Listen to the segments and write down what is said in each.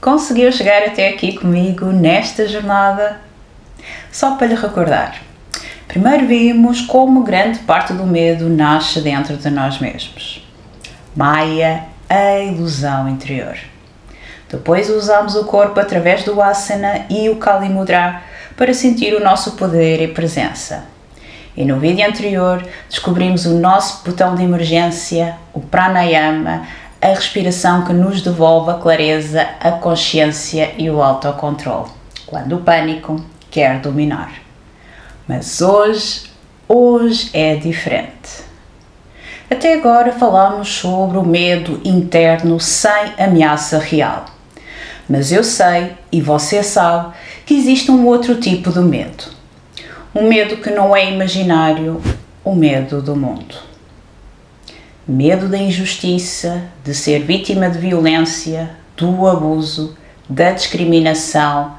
Conseguiu chegar até aqui comigo nesta jornada? Só para lhe recordar, primeiro vimos como grande parte do medo nasce dentro de nós mesmos. Maya, a ilusão interior. Depois usamos o corpo através do asana e o Kali Mudra para sentir o nosso poder e presença. E no vídeo anterior descobrimos o nosso botão de emergência, o pranayama, a respiração que nos devolve a clareza, a consciência e o autocontrole, quando o pânico quer dominar. Mas hoje é diferente. Até agora falamos sobre o medo interno sem ameaça real. Mas eu sei, e você sabe, que existe um outro tipo de medo. Um medo que não é imaginário, o medo do mundo. Medo da injustiça, de ser vítima de violência, do abuso, da discriminação,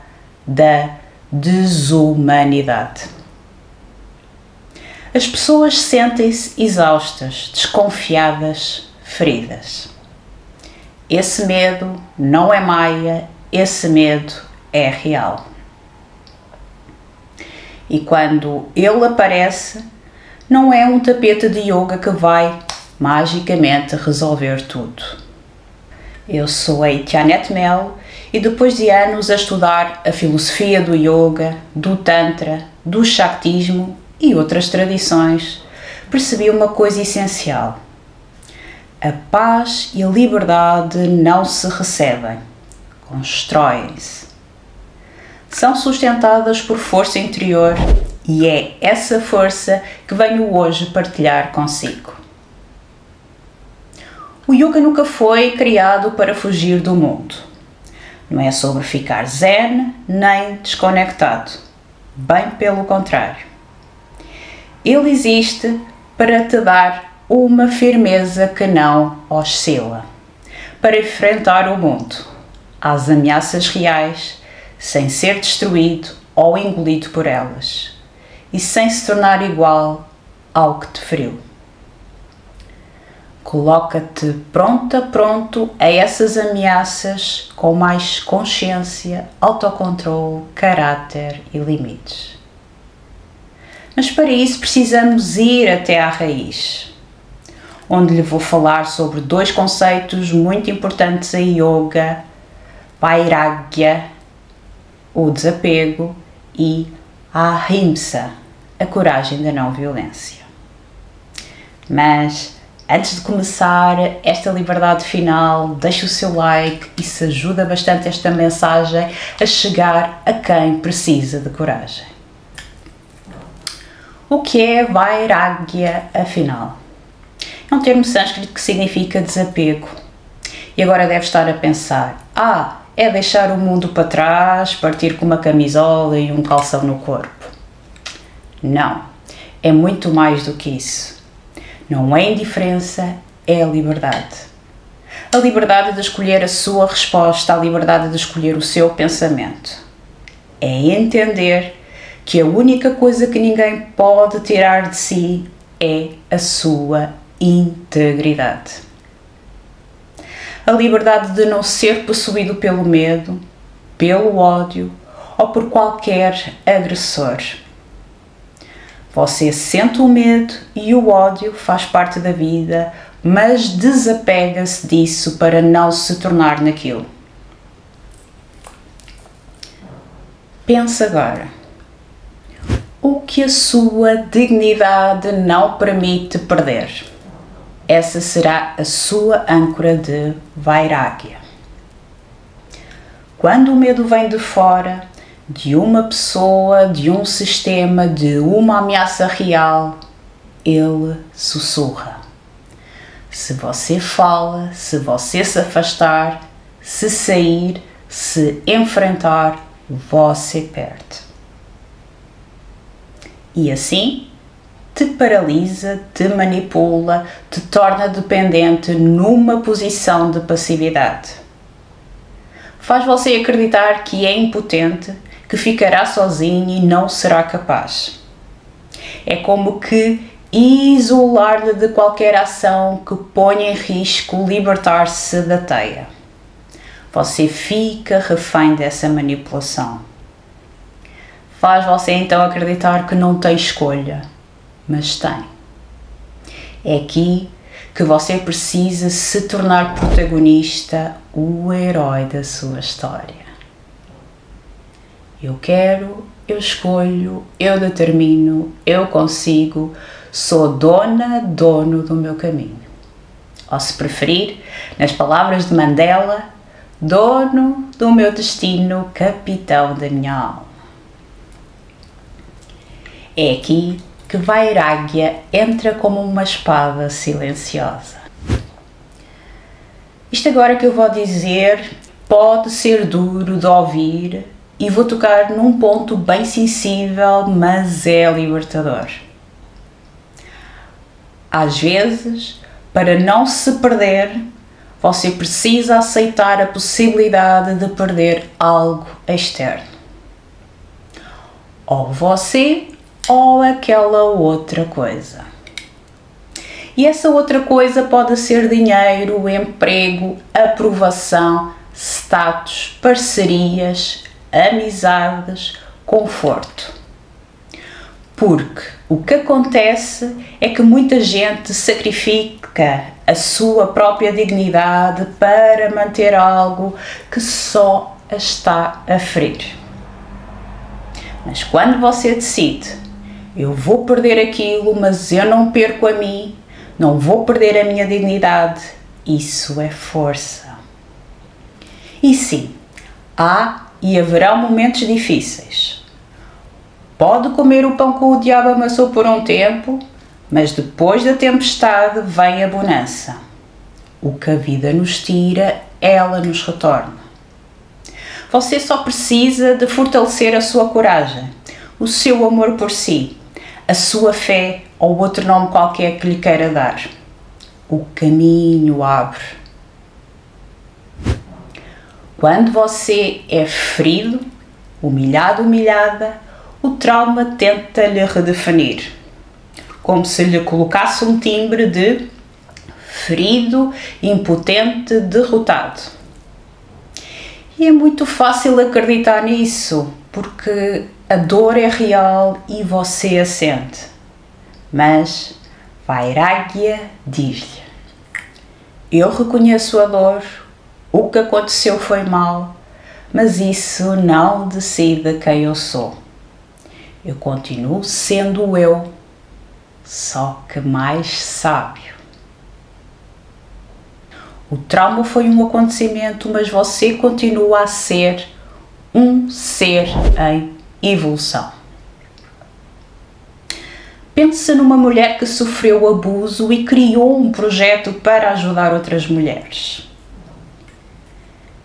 da desumanidade. As pessoas sentem-se exaustas, desconfiadas, feridas. Esse medo não é maia, esse medo é real. E quando ele aparece, não é um tapete de yoga que vai magicamente resolver tudo. Eu sou a Etianette Melo e depois de anos a estudar a filosofia do yoga, do tantra, do shaktismo e outras tradições, percebi uma coisa essencial. A paz e a liberdade não se recebem, constroem-se. São sustentadas por força interior e é essa força que venho hoje partilhar consigo. O yoga nunca foi criado para fugir do mundo. Não é sobre ficar zen nem desconectado. Bem pelo contrário. Ele existe para te dar uma firmeza que não oscila. Para enfrentar o mundo, às ameaças reais, sem ser destruído ou engolido por elas. E sem se tornar igual ao que te feriu. Coloca-te pronto a essas ameaças com mais consciência, autocontrole, caráter e limites. Mas para isso precisamos ir até à raiz, onde lhe vou falar sobre dois conceitos muito importantes em yoga: vairagya, o desapego, e a ahimsa, a coragem da não violência. Mas antes de começar esta liberdade final, deixe o seu like, isso ajuda bastante esta mensagem a chegar a quem precisa de coragem. O que é vairagya, afinal? É um termo sânscrito que significa desapego. E agora deve estar a pensar, é deixar o mundo para trás, partir com uma camisola e um calção no corpo. Não, é muito mais do que isso. Não é indiferença, é a liberdade. A liberdade de escolher a sua resposta, a liberdade de escolher o seu pensamento. É entender que a única coisa que ninguém pode tirar de si é a sua integridade. A liberdade de não ser possuído pelo medo, pelo ódio ou por qualquer agressor. Você sente o medo e o ódio, faz parte da vida, mas desapega-se disso para não se tornar naquilo. Pense agora. O que a sua dignidade não permite perder? Essa será a sua âncora de vairagya. Quando o medo vem de fora, de uma pessoa, de um sistema, de uma ameaça real, ele sussurra. Se você fala, se você se afastar, se sair, se enfrentar, você perde. E assim, te paralisa, te manipula, te torna dependente numa posição de passividade. Faz você acreditar que é impotente, que ficará sozinho e não será capaz. É como que isolar-lhe de qualquer ação que ponha em risco libertar-se da teia. Você fica refém dessa manipulação. Faz você então acreditar que não tem escolha, mas tem. É aqui que você precisa se tornar protagonista, o herói da sua história. Eu quero, eu escolho, eu determino, eu consigo, sou dono do meu caminho. Ou se preferir, nas palavras de Mandela, dono do meu destino, capitão da minha alma. É aqui que Vairagya entra como uma espada silenciosa. Isto agora que eu vou dizer pode ser duro de ouvir e vou tocar num ponto bem sensível, mas é libertador. Às vezes, para não se perder, você precisa aceitar a possibilidade de perder algo externo. Ou você ou aquela outra coisa. E essa outra coisa pode ser dinheiro, emprego, aprovação, status, parcerias, amizades, conforto. Porque o que acontece é que muita gente sacrifica a sua própria dignidade para manter algo que só a está a ferir. Mas quando você decide, eu vou perder aquilo, mas eu não perco a mim, não vou perder a minha dignidade, isso é força. E sim, há e haverá momentos difíceis. Pode comer o pão que o diabo amassou por um tempo, mas depois da tempestade vem a bonança. O que a vida nos tira, ela nos retorna. Você só precisa de fortalecer a sua coragem, o seu amor por si, a sua fé ou outro nome qualquer que lhe queira dar. O caminho abre. Quando você é ferido, humilhado, humilhada, o trauma tenta lhe redefinir, como se lhe colocasse um timbre de ferido, impotente, derrotado. E é muito fácil acreditar nisso, porque a dor é real e você a sente. Mas Vairagya diz-lhe: eu reconheço a dor, o que aconteceu foi mal, mas isso não decide quem eu sou. Eu continuo sendo eu, só que mais sábio. O trauma foi um acontecimento, mas você continua a ser um ser em evolução. Pense numa mulher que sofreu abuso e criou um projeto para ajudar outras mulheres.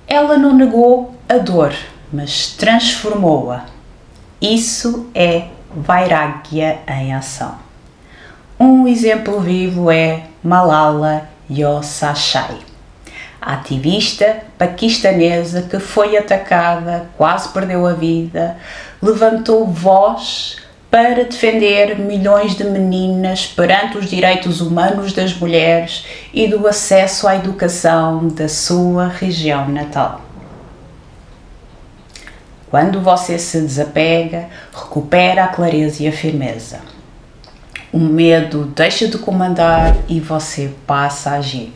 Ela não negou a dor, mas transformou-a. Isso é Vairagya em ação. Um exemplo vivo é Malala Yousafzai, a ativista paquistanesa que foi atacada, quase perdeu a vida, levantou voz para defender milhões de meninas perante os direitos humanos das mulheres e do acesso à educação da sua região natal. Quando você se desapega, recupera a clareza e a firmeza. O medo deixa de comandar e você passa a agir.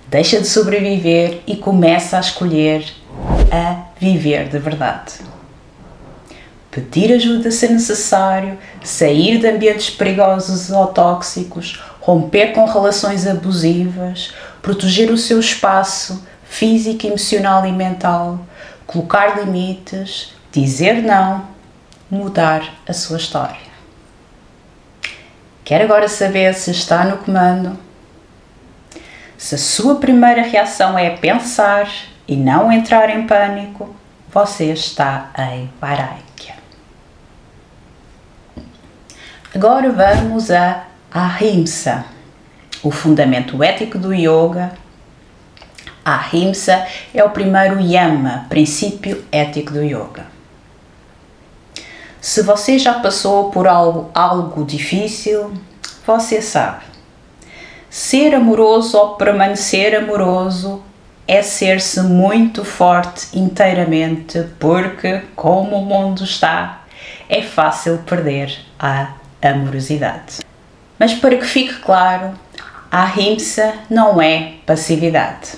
Deixa de sobreviver e começa a escolher a viver de verdade. Pedir ajuda se necessário, sair de ambientes perigosos ou tóxicos, romper com relações abusivas, proteger o seu espaço físico, emocional e mental, colocar limites, dizer não, mudar a sua história. Quer agora saber se está no comando? Se a sua primeira reação é pensar e não entrar em pânico, você está em Vairagya. Agora vamos a Ahimsa, o fundamento ético do yoga. Ahimsa é o primeiro yama, princípio ético do yoga. Se você já passou por algo difícil, você sabe. Ser amoroso ou permanecer amoroso é ser-se muito forte inteiramente, porque, como o mundo está, é fácil perder a amorosidade. Mas para que fique claro, a ahimsa não é passividade.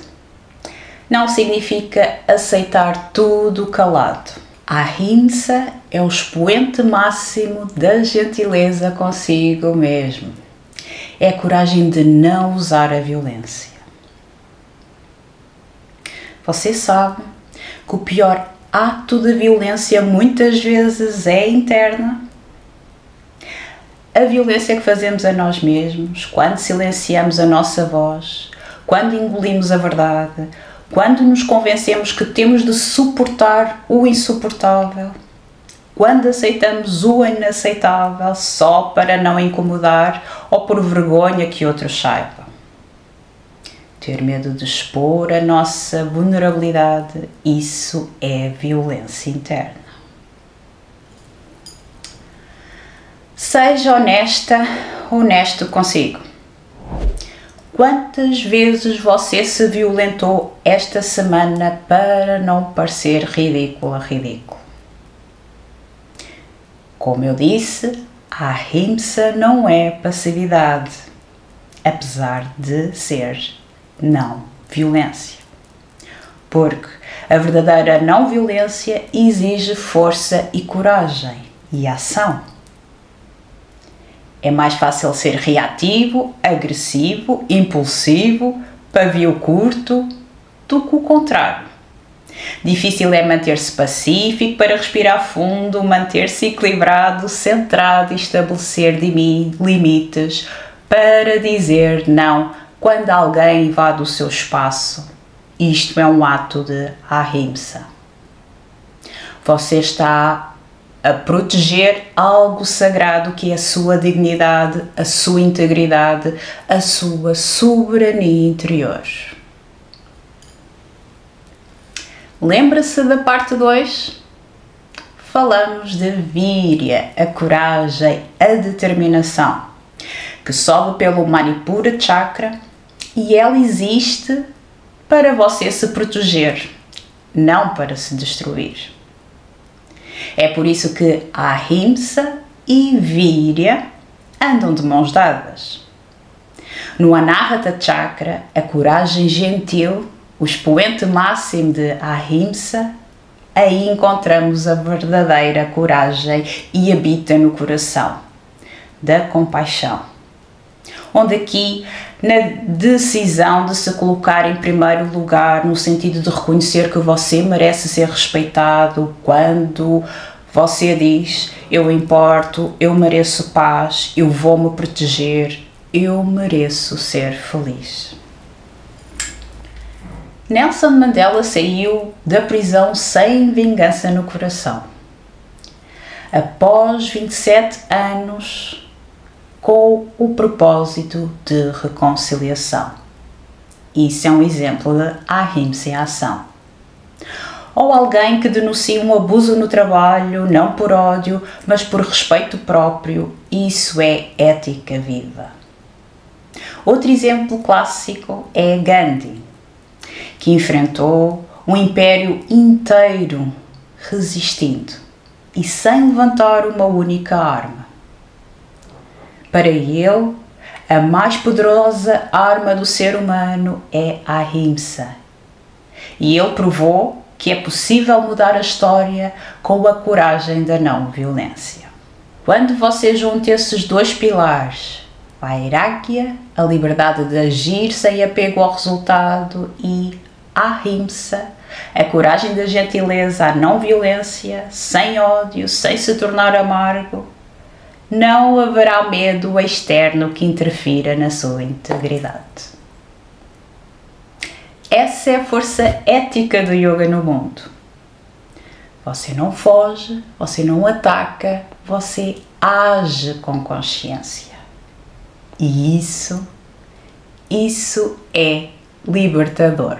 Não significa aceitar tudo calado. A ahimsa é o expoente máximo da gentileza consigo mesmo. É a coragem de não usar a violência. Você sabe que o pior ato de violência muitas vezes é interna? A violência que fazemos a nós mesmos, quando silenciamos a nossa voz, quando engolimos a verdade, quando nos convencemos que temos de suportar o insuportável, quando aceitamos o inaceitável só para não incomodar ou por vergonha que outros saibam. Ter medo de expor a nossa vulnerabilidade, isso é violência interna. Seja honesto consigo. Quantas vezes você se violentou esta semana para não parecer ridículo? Como eu disse, a ahimsa não é passividade, apesar de ser não violência. Porque a verdadeira não violência exige força e coragem e ação. É mais fácil ser reativo, agressivo, impulsivo, pavio curto, do que o contrário. Difícil é manter-se pacífico para respirar fundo, manter-se equilibrado, centrado e estabelecer limites para dizer não quando alguém invade o seu espaço. Isto é um ato de ahimsa. Você está a proteger algo sagrado que é a sua dignidade, a sua integridade, a sua soberania interior. Lembra-se da parte 2? Falamos de Virya, a coragem, a determinação, que sobe pelo Manipura Chakra e ela existe para você se proteger, não para se destruir. É por isso que a ahimsa e Virya andam de mãos dadas. No Anahata Chakra, a coragem gentil, o expoente máximo de ahimsa, aí encontramos a verdadeira coragem e habita no coração da compaixão. Onde aqui, na decisão de se colocar em primeiro lugar, no sentido de reconhecer que você merece ser respeitado, quando você diz, eu importo, eu mereço paz, eu vou me proteger, eu mereço ser feliz. Nelson Mandela saiu da prisão sem vingança no coração. Após 27 anos, com o propósito de reconciliação. Isso é um exemplo de ahimsa em ação. Ou alguém que denuncia um abuso no trabalho, não por ódio, mas por respeito próprio. Isso é ética viva. Outro exemplo clássico é Gandhi, que enfrentou um império inteiro resistindo e sem levantar uma única arma. Para ele, a mais poderosa arma do ser humano é a ahimsa. E ele provou que é possível mudar a história com a coragem da não violência. Quando você junta esses dois pilares, vairagya, a liberdade de agir sem apego ao resultado, e ahimsa, a coragem da gentileza, a não violência, sem ódio, sem se tornar amargo, não haverá medo externo que interfira na sua integridade. Essa é a força ética do yoga no mundo. Você não foge, você não ataca, você age com consciência. E isso é libertador.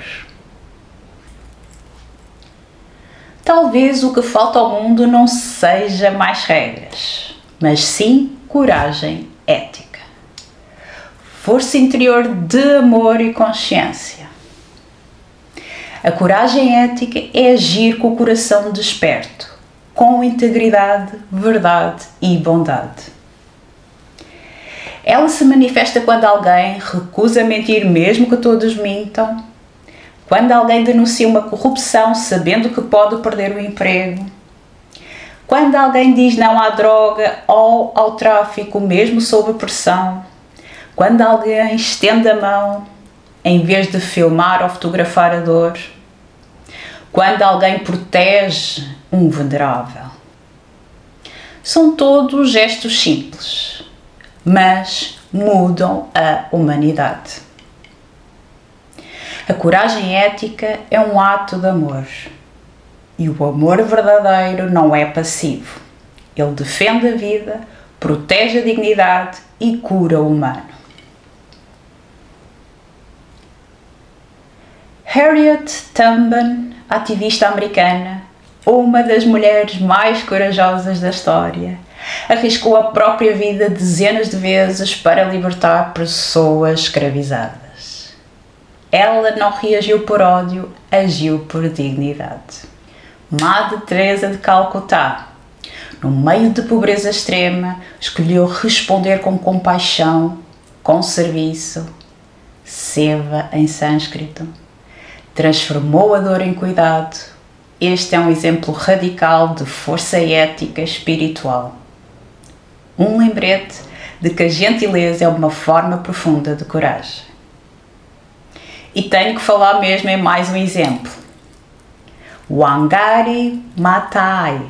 Talvez o que falta ao mundo não seja mais regras, mas sim coragem ética. Força interior de amor e consciência. A coragem ética é agir com o coração desperto, com integridade, verdade e bondade. Ela se manifesta quando alguém recusa mentir mesmo que todos mintam, quando alguém denuncia uma corrupção sabendo que pode perder o emprego, quando alguém diz não à droga ou ao tráfico mesmo sob pressão, quando alguém estende a mão em vez de filmar ou fotografar a dor, quando alguém protege um vulnerável. São todos gestos simples, mas mudam a humanidade. A coragem ética é um ato de amor. E o amor verdadeiro não é passivo. Ele defende a vida, protege a dignidade e cura o humano. Harriet Tubman, ativista americana, uma das mulheres mais corajosas da história, arriscou a própria vida dezenas de vezes para libertar pessoas escravizadas. Ela não reagiu por ódio, agiu por dignidade. Madre Teresa de Calcutá, no meio de pobreza extrema, escolheu responder com compaixão, com serviço, seva em sânscrito. Transformou a dor em cuidado. Este é um exemplo radical de força ética espiritual. Um lembrete de que a gentileza é uma forma profunda de coragem. E tenho que falar mesmo em mais um exemplo. Wangari Maathai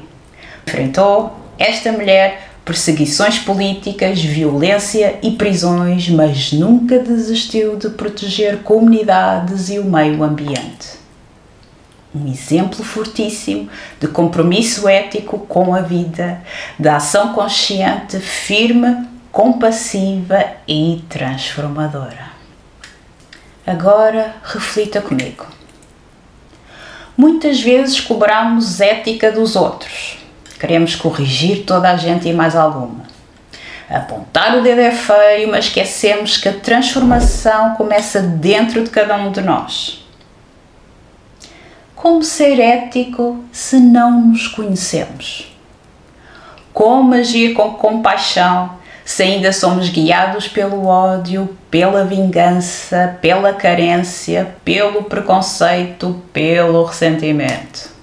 enfrentou esta mulher perseguições políticas, violência e prisões, mas nunca desistiu de proteger comunidades e o meio ambiente. Um exemplo fortíssimo de compromisso ético com a vida, de ação consciente, firme, compassiva e transformadora. Agora reflita comigo. Muitas vezes cobramos ética dos outros. Queremos corrigir toda a gente e mais alguma. Apontar o dedo é feio, mas esquecemos que a transformação começa dentro de cada um de nós. Como ser ético se não nos conhecemos? Como agir com compaixão se ainda somos guiados pelo ódio, pela vingança, pela carência, pelo preconceito, pelo ressentimento?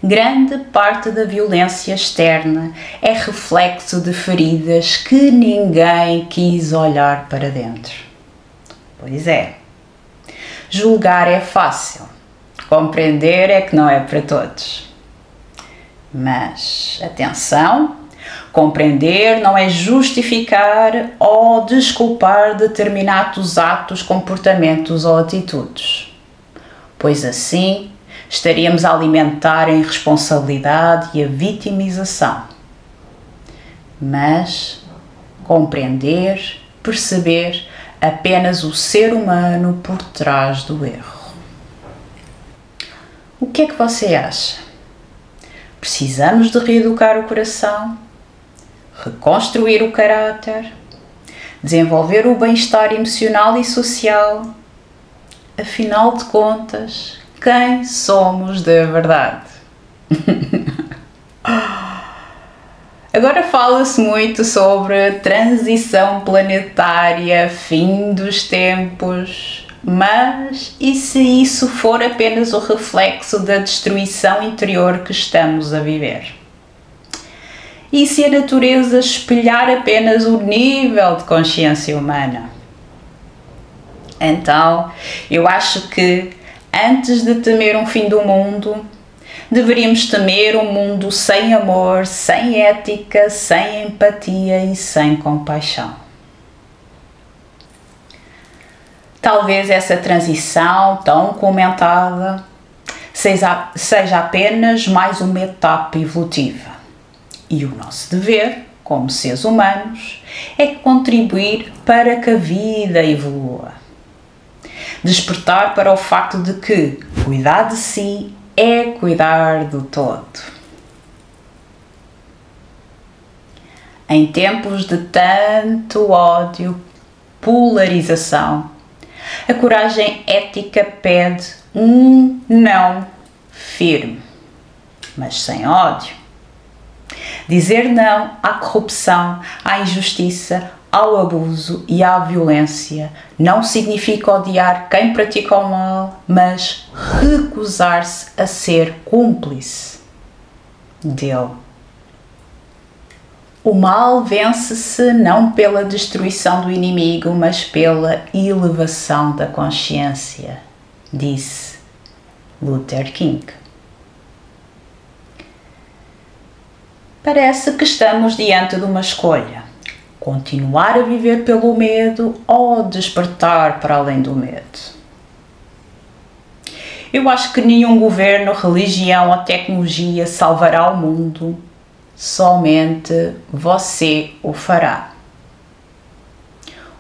Grande parte da violência externa é reflexo de feridas que ninguém quis olhar para dentro. Pois é. Julgar é fácil, compreender é que não é para todos. Mas, atenção, compreender não é justificar ou desculpar determinados atos, comportamentos ou atitudes, pois assim estaríamos a alimentar a irresponsabilidade e a vitimização. Mas compreender, perceber apenas o ser humano por trás do erro. O que é que você acha? Precisamos de reeducar o coração, reconstruir o caráter, desenvolver o bem-estar emocional e social. Afinal de contas, quem somos de verdade? Agora fala-se muito sobre transição planetária, fim dos tempos, mas e se isso for apenas o reflexo da destruição interior que estamos a viver? E se a natureza espelhar apenas o nível de consciência humana? Então, eu acho que antes de temer um fim do mundo, deveríamos temer um mundo sem amor, sem ética, sem empatia e sem compaixão. Talvez essa transição tão comentada seja apenas mais uma etapa evolutiva. E o nosso dever, como seres humanos, é contribuir para que a vida evolua. Despertar para o facto de que cuidar de si é cuidar do todo. Em tempos de tanto ódio, polarização, A coragem ética pede um não firme, mas sem ódio. Dizer não à corrupção, à injustiça, ao abuso e à violência não significa odiar quem pratica o mal, mas recusar-se a ser cúmplice dele. O mal vence-se não pela destruição do inimigo, mas pela elevação da consciência, disse Luther King. Parece que estamos diante de uma escolha: continuar a viver pelo medo ou despertar para além do medo. Eu acho que nenhum governo, religião ou tecnologia salvará o mundo. Somente você o fará.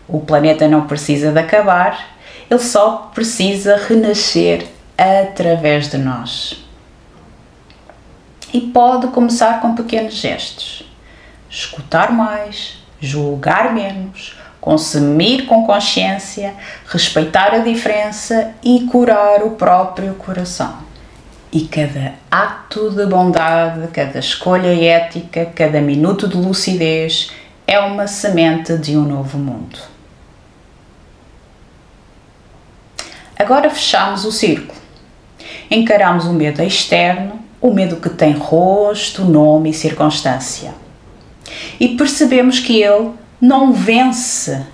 O planeta não precisa de acabar, ele só precisa renascer através de nós. E pode começar com pequenos gestos. Escutar mais, julgar menos, consumir com consciência, respeitar a diferença e curar o próprio coração. E cada ato de bondade, cada escolha ética, cada minuto de lucidez é uma semente de um novo mundo. Agora fechamos o círculo. Encaramos o medo externo, o medo que tem rosto, nome e circunstância. E percebemos que ele não vence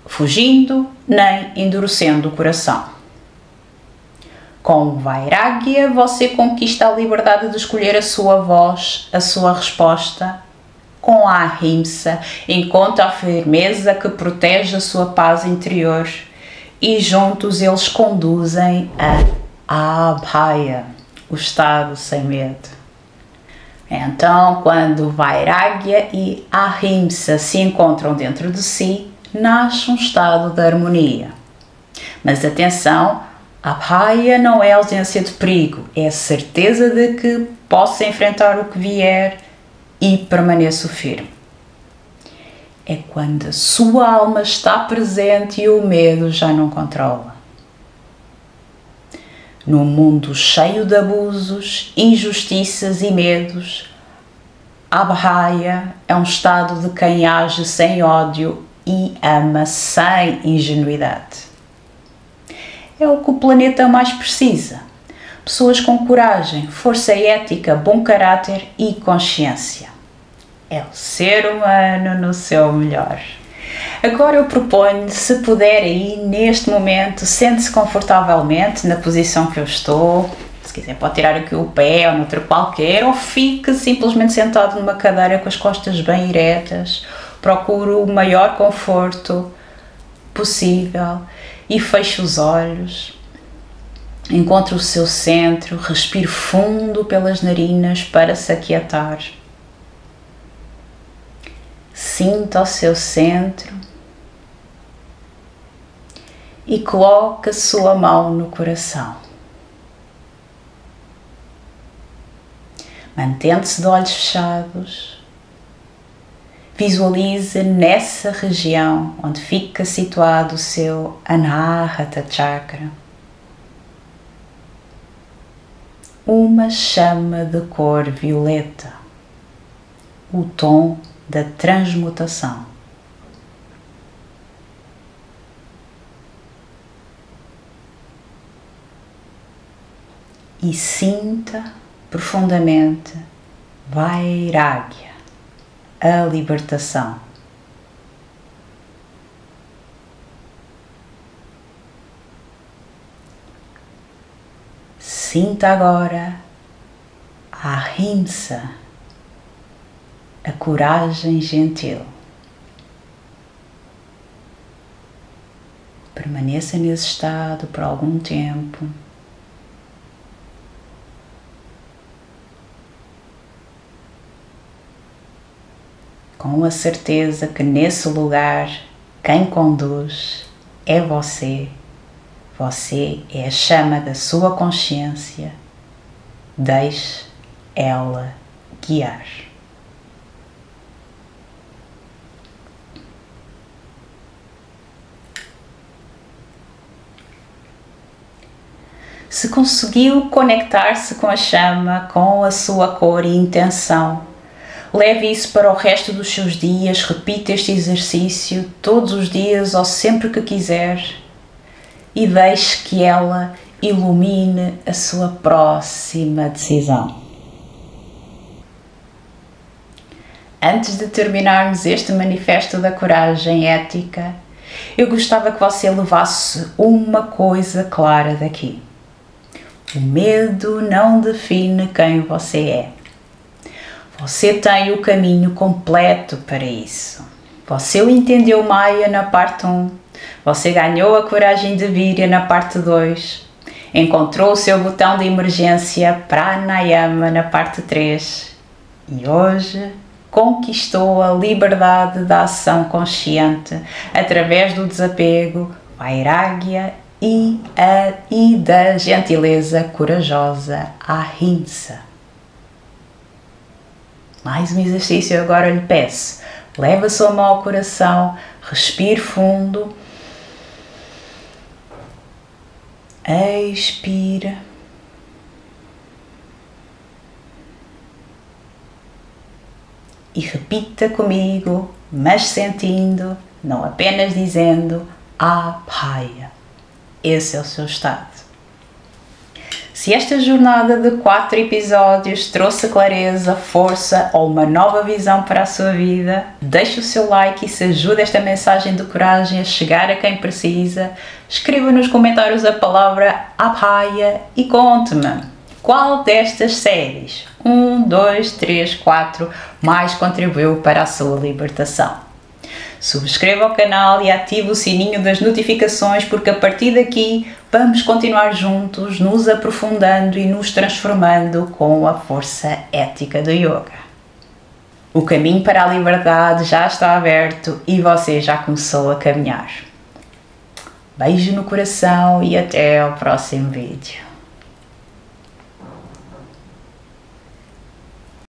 fugindo nem endurecendo o coração. Com Vairagya, você conquista a liberdade de escolher a sua voz, a sua resposta. Com a Ahimsa, encontra a firmeza que protege a sua paz interior. E juntos eles conduzem a Abhaya, o estado sem medo. Então, quando Vairagya e Ahimsa se encontram dentro de si, nasce um estado de harmonia. Mas atenção! Abhaya não é ausência de perigo, é a certeza de que possa enfrentar o que vier e permaneço firme. É quando a sua alma está presente e o medo já não controla. Num mundo cheio de abusos, injustiças e medos, Abhaya é um estado de quem age sem ódio e ama sem ingenuidade. É o que o planeta mais precisa. Pessoas com coragem, força ética, bom caráter e consciência. É o ser humano no seu melhor. Agora eu proponho, se puder aí, neste momento, sente-se confortavelmente na posição que eu estou. Se quiser pode tirar aqui o pé ou noutro qualquer, ou fique simplesmente sentado numa cadeira com as costas bem eretas. Procure o maior conforto possível e feche os olhos. Encontre o seu centro, respire fundo pelas narinas para se aquietar. Sinta o seu centro e coloque a sua mão no coração. Mantendo-se de olhos fechados, visualize nessa região onde fica situado o seu Anahata Chakra uma chama de cor violeta, o tom da transmutação. E sinta profundamente Vairagya, a libertação. Sinta agora a Ahimsa, a coragem gentil. Permaneça nesse estado por algum tempo. Com a certeza que nesse lugar quem conduz é você. Você é a chama da sua consciência. Deixe ela guiar. Se conseguiu conectar-se com a chama, com a sua cor e intenção, leve isso para o resto dos seus dias, repita este exercício todos os dias ou sempre que quiser e deixe que ela ilumine a sua próxima decisão. Antes de terminarmos este manifesto da coragem ética, eu gostava que você levasse uma coisa clara daqui. O medo não define quem você é. Você tem o caminho completo para isso. Você o entendeu Maya na parte 1. Você ganhou a coragem de Virya na parte 2. Encontrou o seu botão de emergência Pranayama na parte 3. E hoje conquistou a liberdade da ação consciente através do desapego, Vairagya e da gentileza corajosa, Ahimsa. Mais um exercício agora lhe peço. Leve a sua mão ao coração, respire fundo, expira. E repita comigo, mas sentindo, não apenas dizendo, Abhaya. Esse é o seu estado. Se esta jornada de 4 episódios trouxe clareza, força ou uma nova visão para a sua vida, deixe o seu like e se ajuda esta mensagem de coragem a chegar a quem precisa, escreva nos comentários a palavra Abhaya e conte-me qual destas séries, 1, 2, 3, 4, mais contribuiu para a sua libertação. Subscreva o canal e ative o sininho das notificações porque a partir daqui vamos continuar juntos, nos aprofundando e nos transformando com a força ética do Yoga. O caminho para a liberdade já está aberto e você já começou a caminhar. Beijo no coração e até ao próximo vídeo.